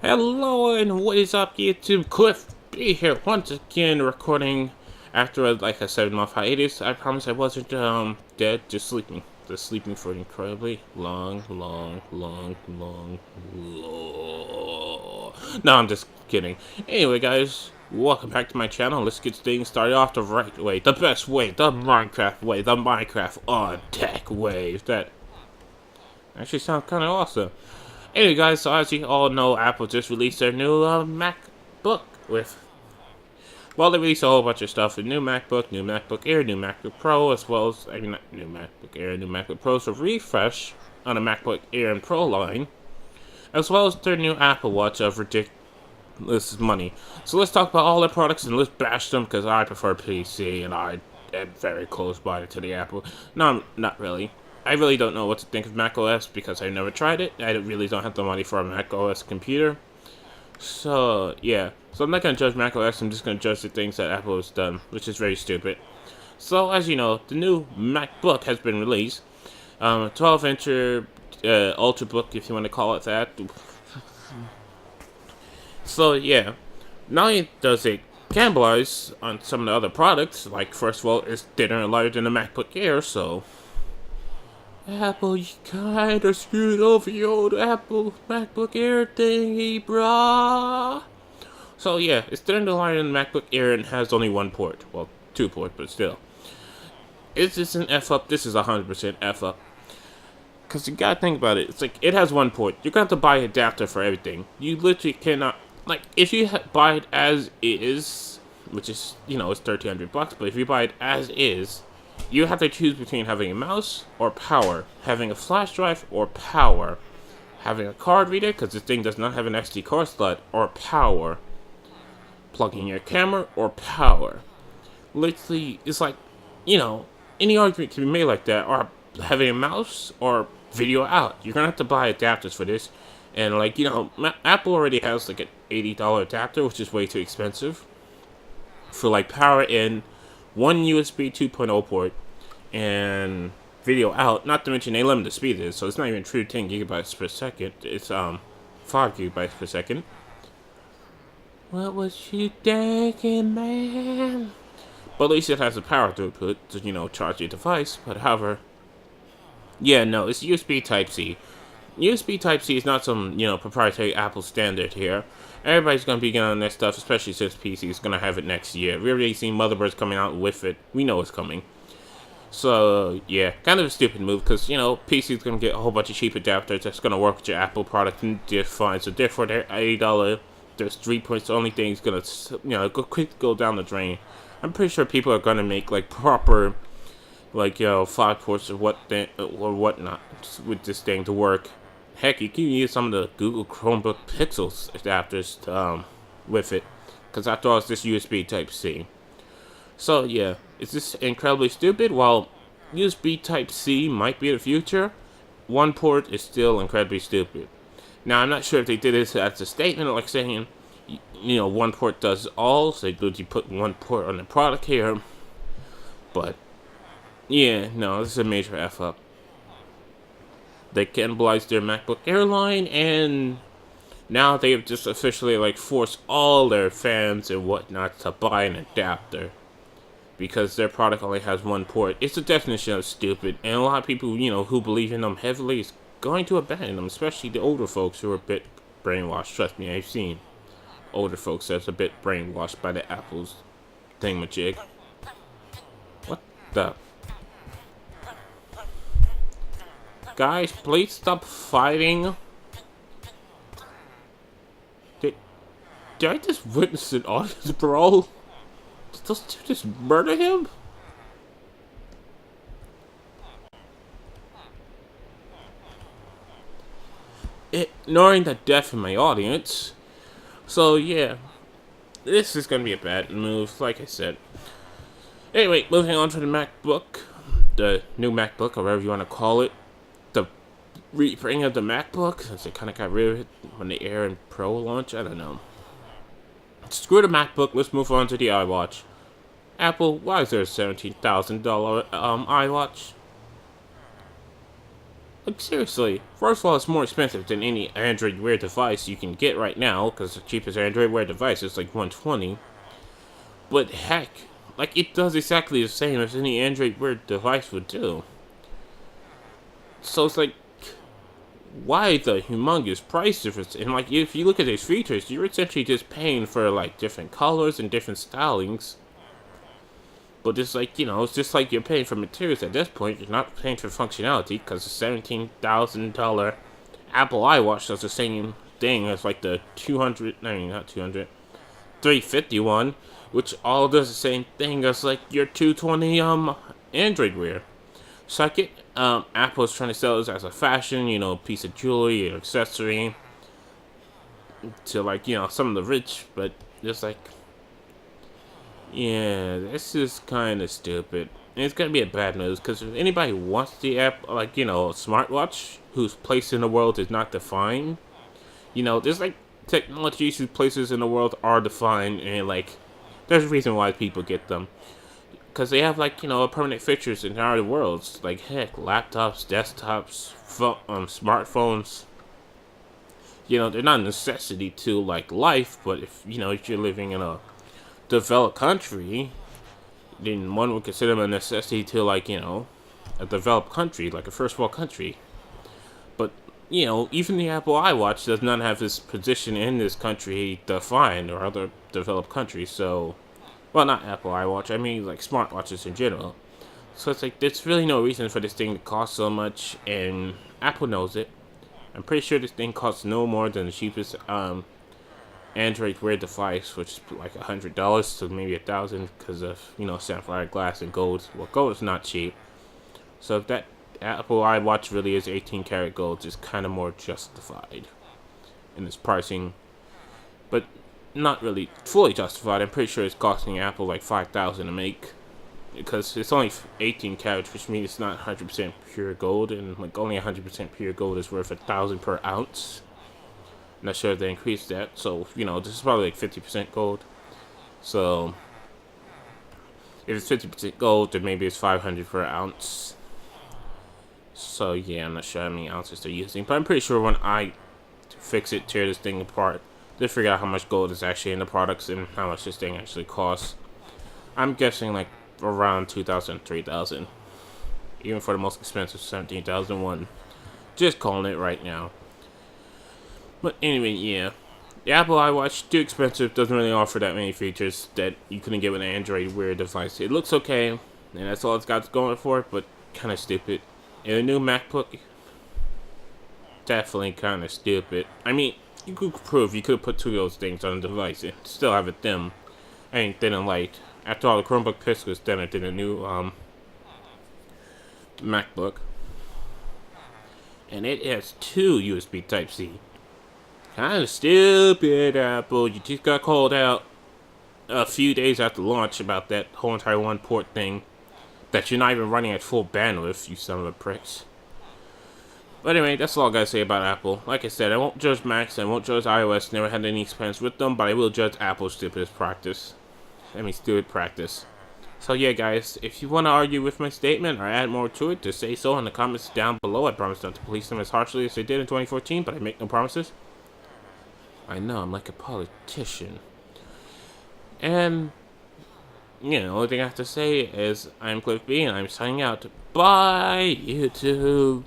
Hello and what is up YouTube? Cliff B here once again recording after like a 7-month hiatus. I promise I wasn't dead, just sleeping. Just sleeping for an incredibly long. No, I'm just kidding. Anyway guys, welcome back to my channel. Let's get things started off the right way, the best way, the Minecraft way, the Minecraft on tech way. That actually sounds kinda awesome. Anyway, guys, so as you all know, Apple just released their new MacBook with, well, they released a whole bunch of stuff. A new MacBook Air, new MacBook Pro, as well as, I mean, not new MacBook Air, new MacBook Pro, so refresh on a MacBook Air and Pro line, as well as their new Apple Watch of ridiculous money. So let's talk about all their products and let's bash them, because I prefer PC and I am very close by to the Apple. No, not really. I really don't know what to think of macOS because I never tried it. I really don't have the money for a macOS computer. So, yeah. So I'm not going to judge macOS, I'm just going to judge the things that Apple has done, which is very stupid. So, as you know, the new MacBook has been released. 12-incher Ultrabook, if you want to call it that. So, yeah. Not only does it cannibalize on some of the other products, like, first of all, it's thinner and lighter than the MacBook Air, so Apple, you kinda screwed over your old Apple MacBook Air thingy, brah. So yeah, it's thinner than lighter than the MacBook Air and has only one port. Well, two ports, but still. Is this an F up? This is 100% F up. Cause you gotta think about it. It's like, it has one port. You're gonna have to buy an adapter for everything. You literally cannot, like, if you buy it as is, which is, you know, it's $1,300 bucks, but if you buy it as is, you have to choose between having a mouse or power, having a flash drive or power, having a card reader because this thing does not have an SD card slot or power, plugging your camera or power. Literally, it's like, you know, any argument can be made like that, or having a mouse or video out. You're gonna have to buy adapters for this, and like, you know, Apple already has like an $80 adapter, which is way too expensive for like power in, one USB 2.0 port, and video out. Not to mention they limit the speed of this, so it's not even true 10 gigabytes per second. It's 5 gigabytes per second. What was you thinking, man? But at least it has the power throughput to, you know, charge your device. But however, yeah, no, it's USB Type C. USB Type C is not some, you know, proprietary Apple standard here. Everybody's going to be getting on this stuff, especially since PC is going to have it next year. We already seen motherboards coming out with it. We know it's coming. So, yeah, kind of a stupid move because, you know, PC is going to get a whole bunch of cheap adapters that's going to work with your Apple product and just fine. So, therefore, their $80, there's 3 points, the only thing is going to, you know, go down the drain. I'm pretty sure people are going to make, like, proper, like, you know, 5 ports or whatnot with this thing to work. Heck, you can use some of the Google Chromebook Pixels adapters with it, because after all, it's just USB Type-C. So yeah, is this incredibly stupid? While USB Type-C might be the future, one port is still incredibly stupid. Now, I'm not sure if they did this as a statement, like saying, you know, one port does all, so they literally put one port on the product here. But yeah, no, this is a major F up. They cannibalized their MacBook Air line, and now they've just officially like forced all their fans and whatnot to buy an adapter because their product only has one port. It's the definition of stupid, and a lot of people, you know, who believe in them heavily is going to abandon them, especially the older folks who are a bit brainwashed. Trust me, I've seen older folks that's a bit brainwashed by the Apple's thingamajig. What the? Guys, please stop fighting. Did I just witness an audience brawl? Did those two just murder him? Ignoring the death of my audience. So yeah, this is gonna be a bad move, like I said. Anyway, moving on to the MacBook. The new MacBook, or whatever you want to call it. Rebring of the MacBook, since they kind of got rid of it when the Air and Pro launch. I don't know. Screw the MacBook, let's move on to the iWatch. Apple, why is there a $17,000 iWatch? Like, seriously, first of all, it's more expensive than any Android Wear device you can get right now, because the cheapest Android Wear device is like 120. But heck, like, it does exactly the same as any Android Wear device would do. So it's like, why the humongous price difference? And like, if you look at these features, you're essentially just paying for like different colors and different stylings. But it's like, it's just like you're paying for materials at this point. You're not paying for functionality, because the $17,000 Apple iWatch does the same thing as like the 351, which all does the same thing as like your 220 Android Wear. So I get Apple's trying to sell this as a fashion, piece of jewelry or accessory to like, some of the rich, but just like, yeah, this is kind of stupid. And it's gonna be a bad news, because if anybody wants the app, like, a smartwatch whose place in the world is not defined, there's like technologies whose places in the world are defined, and like, there's a reason why people get them. Because they have like, permanent features in our worlds. Like, heck, laptops, desktops, smartphones. They're not a necessity to like life, but if you're living in a developed country, then one would consider them a necessity to like, a developed country, like a first world country. But, even the Apple iWatch does not have its position in this country defined, or other developed countries, so, well, not Apple iWatch, I mean like smartwatches in general. So it's like, there's really no reason for this thing to cost so much, and Apple knows it. I'm pretty sure this thing costs no more than the cheapest Android Wear device, which is like $100 to maybe $1,000, because of sapphire glass and gold. Well, gold is not cheap, so if that Apple iWatch really is 18 karat gold, it's kind of more justified in its pricing, but not really fully justified. I'm pretty sure it's costing Apple like $5,000 to make, because it's only 18 carats, which means it's not 100% pure gold, and like only 100% pure gold is worth $1,000 per ounce. Not sure if they increased that, so this is probably like 50% gold. So if it's 50% gold, then maybe it's 500 per ounce. So yeah, I'm not sure how many ounces they're using, but I'm pretty sure when I fix it, tear this thing apart, they figure out how much gold is actually in the products and how much this thing actually costs. I'm guessing like around 2,000, 3,000, even for the most expensive 17,001. Just calling it right now. But anyway, yeah, the Apple iWatch, too expensive, doesn't really offer that many features that you couldn't get with an Android Wear device. It looks okay, and that's all it's got going for it, but kind of stupid. And the new MacBook, definitely kind of stupid. I mean, you could prove you could have put two of those things on the device and still have it dim. Ain't thin and light. After all, the Chromebook Piss was thinner than the new MacBook. And it has two USB Type-C. Kind of stupid, Apple. You just got called out a few days after launch about that whole entire one port thing, that you're not even running at full bandwidth, you son of a pricks. But anyway, that's all I gotta say about Apple. Like I said, I won't judge Macs, I won't judge iOS, never had any experience with them, but I will judge Apple's stupid practice. So yeah, guys, if you want to argue with my statement or add more to it, just say so in the comments down below. I promise not to police them as harshly as they did in 2014, but I make no promises. I know, I'm like a politician. And, the only thing I have to say is, I'm Cliff B, and I'm signing out. Bye, YouTube!